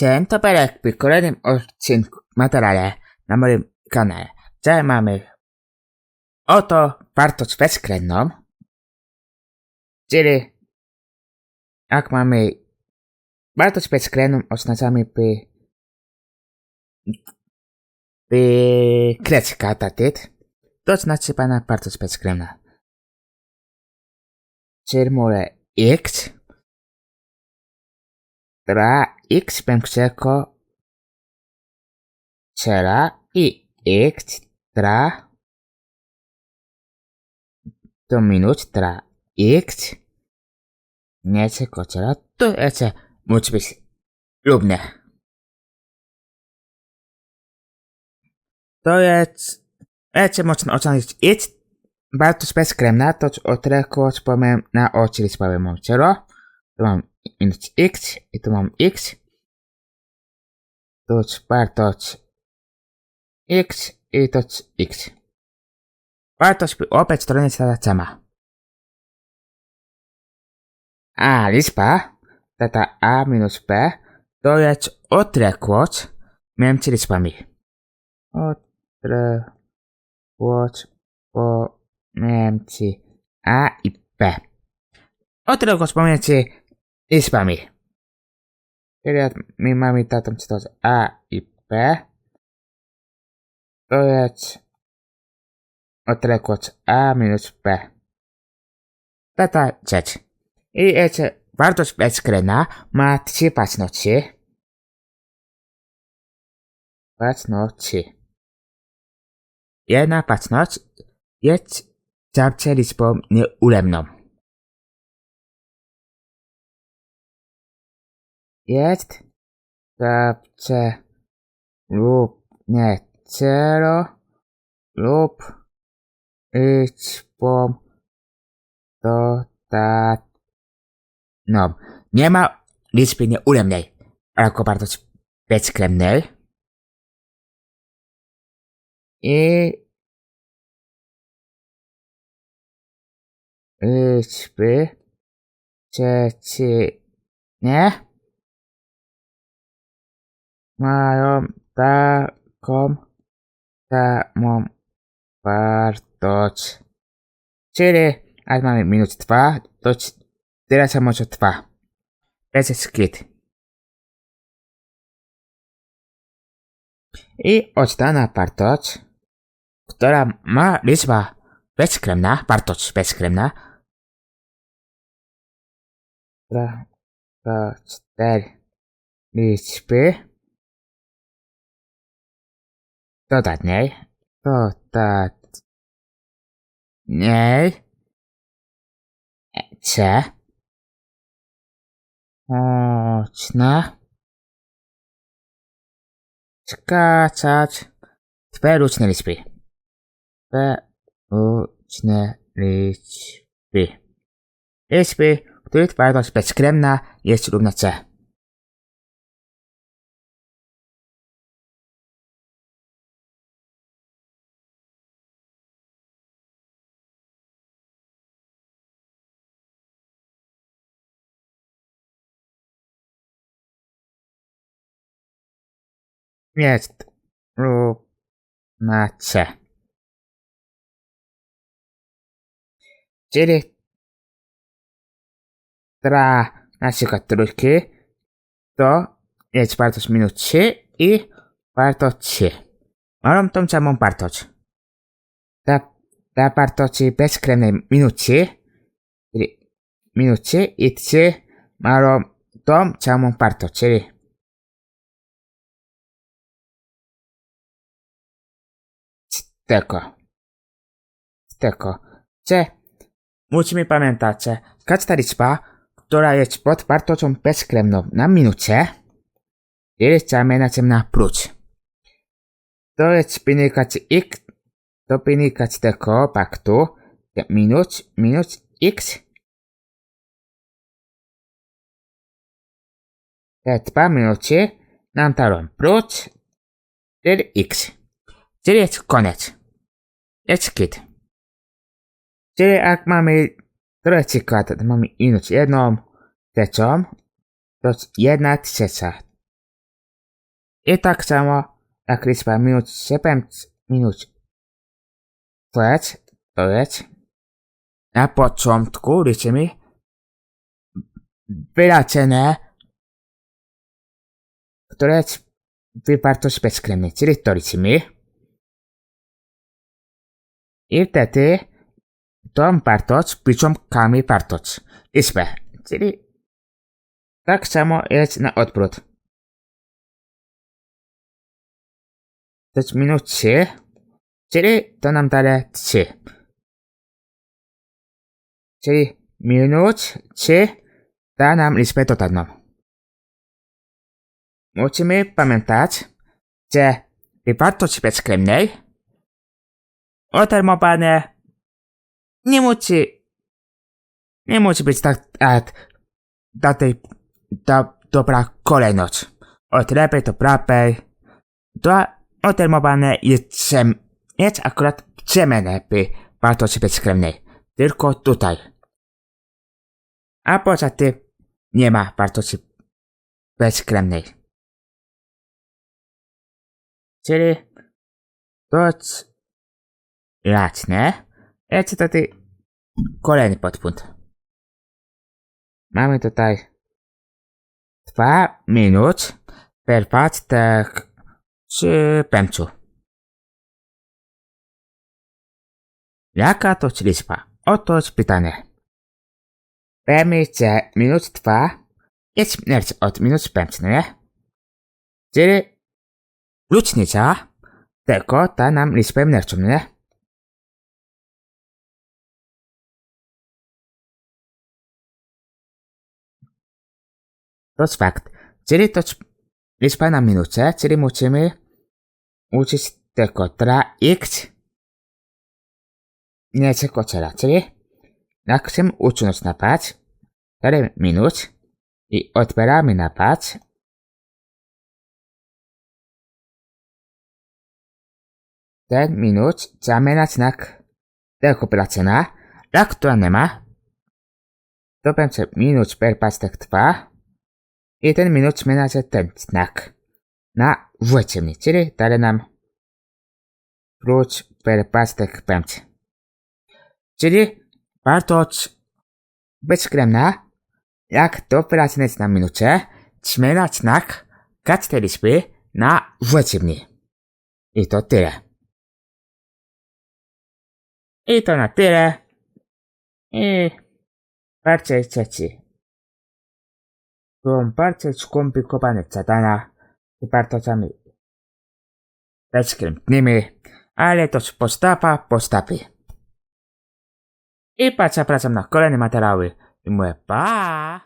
Cięto perek w kolejnym odcinku materiale na moim kanale. Dzisiaj mamy oto wartość bezwzględną, czyli jak mamy wartość bezwzględną oznaczamy krecka tatit, to znaczy pana wartość bezwzględna. Czyli może x tra x większego cela i x tra to minut tra x mniejszego cela to jeszcze musi być równe. To jest jeszcze można ocenić x wartość bezwzględna, to którego powiem na oczy liczbowe mam 0. Tu mam minus x i tu mam x. Tu wartość x i to x. Wartość po obie strony jest ta sama. A liczba, tata a minus b, to jest odległość między liczbami. Odległość pomiędzy a i b. Odległość pomiędzy liczbami. Czyli jak my mamy tatą sytuację a i b, to jest odległość a minus b. Tata rzecz. I jeszcze wartość bezwzględna ma 3 własności. Jedna własność jest zawsze liczbą nieujemną. Jest zawsze lub nie 0 lub liczbą dodatną. Nie ma liczby nieujemnej, jako wartość bezwzględnej. I liczby przeciwne mają taką samą wartość. Czyli jak mamy minus 2, to tyle samo co 2. Bez skryt. I ostatnia wartość, która ma liczba bezwzględna, wartość bezwzględna, to 4 liczby dodatniej c można wskazać dwie różne liczby. Liczby, których wartość bezwzględna jest równa c. Jest równa c. Czyli dla na przykład trójki to jest wartość minus 3 i wartość 3. Mają tą samą wartość. Dla wartości bezwzględnej minus 3, czyli minus 3 i 3 mają tą samą wartość, czyli tego. Musimy pamiętać, że każda liczba, która jest pod wartością bezwzględną na minucie, jest zamieniać na plus. To jest wynikać x, to wynikać tego faktu, że minus x te 2 minuty nam dają plus 4x. Czyli jest koniec. Jest kit. Czyli jak mamy trochę przykład, to mamy minus 1 trzecią, to jest 1 trzecia. I tak samo jak liczba minut 7 minut. To jest na początku liczymy wyrażenie, które jest wartość bezkrewnej, czyli to liczymy. I wtedy tą wartość wyciągamy wartość liczbę, czyli tak samo jest na odwrót. To jest minut 3, czyli to nam daje 3. Czyli minut 3 da nam liczbę totalną. Musimy pamiętać, że w wartości bezkrewnej otrzymywane nie musi być dobra kolejność. Od lewej do prawej. To otrzymywane jest akurat przemienne w wartości bezkrewnej. Tylko tutaj. A poza tym nie ma wartości bezkrewnej. Czyli to jest jasne. Jest tutaj kolejny podpunkt. Mamy tutaj 2 minut per tak przy pęczu. Jaka to liczba? Oto jest pytanie. Wiemy, że minut 2 jest mniejszy od minut 5, nie? Czyli różnica tylko da nam liczbę mniejszą, nie? To jest fakt. Czyli to jest liczba na minucie, czyli musimy uczyć tylko dla x nie przekroczenia, czyli jak chcemy usunąć napad, daję minut i odbieramy napad. Ten minut zamienia znak tego operacyjna, jak to nie ma, to będzie minut per pastek 2 i ten minut zmienia się ten znak na właściwny, czyli daje nam plus per pastek 5. Czyli wartość bezkrewna, jak to operacyjne jest na minucie, zmienia znak każdej liczby na właściwny. I to tyle. I to na tyle. I bardziej trzeci. Byłem bardziej skomplikowane zadania z wartościami bezkrewnymi, ale to jest postawy. I zapraszam na kolejne materiały. I mówię pa!